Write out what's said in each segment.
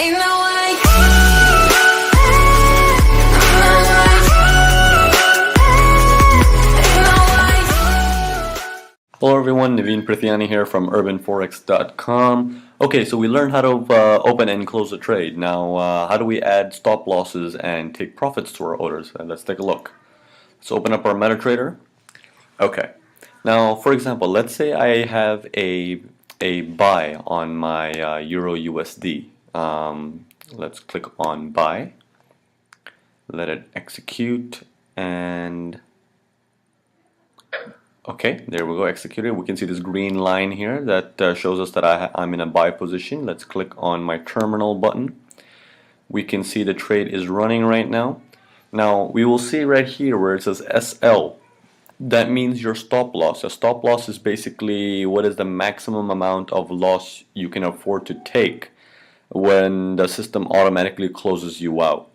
Ain't no way. Hello everyone, Naveen Prithiani here from urbanforex.com. Okay, so we learned how to open and close a trade. Now, how do we add stop losses and take profits to our orders? Let's take a look. Let's open up our Metatrader. Okay, now for example, let's say I have a buy on my Euro USD. Let's click on buy, let it execute, and okay, there we go, executed. We can see this green line here that shows us that I'm in a buy position. Let's click on my terminal button. We can see the trade is running right now. Now we will see right here where it says SL. That means your stop loss. A stop loss is basically what is the maximum amount of loss you can afford to take when the system automatically closes you out.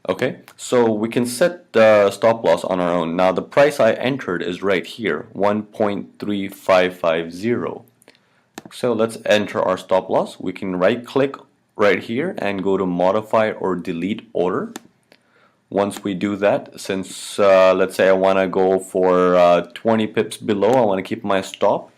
Okay, so we can set the stop loss on our own. Now the price I entered is right here, 1.3550. So let's enter our stop loss. We can right click right here and go to modify or delete order. Once we do that, since let's say I want to go for 20 pips below, I want to keep my stop.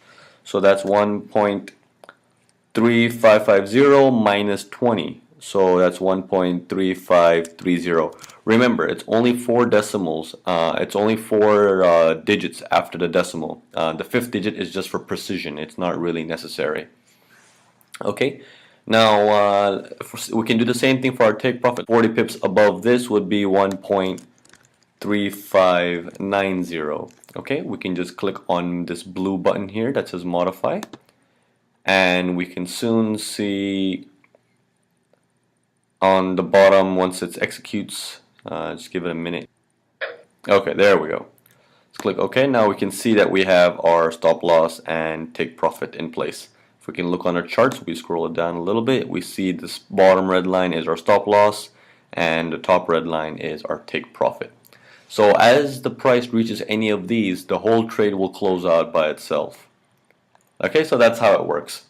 So that's 1.3550 minus 20. So that's 1.3530. Remember, it's only 4 decimals. It's only 4 digits after the decimal. The 5th digit is just for precision. It's not really necessary. Okay. Now we can do the same thing for our take profit. 40 pips above this would be 1.3590. Okay. We can just click on this blue button here that says modify, and we can soon see on the bottom once it executes. Just give it a minute. Okay, there we go. Let's click OK. Now we can see that we have our stop loss and take profit in place. If we can look on our charts, we scroll it down a little bit, we see this bottom red line is our stop loss and the top red line is our take profit. So as the price reaches any of these, the whole trade will close out by itself. Okay, so that's how it works.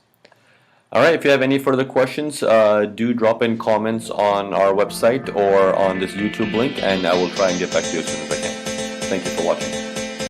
Alright, if you have any further questions, do drop in comments on our website or on this YouTube link, and I will try and get back to you as soon as I can. Thank you for watching.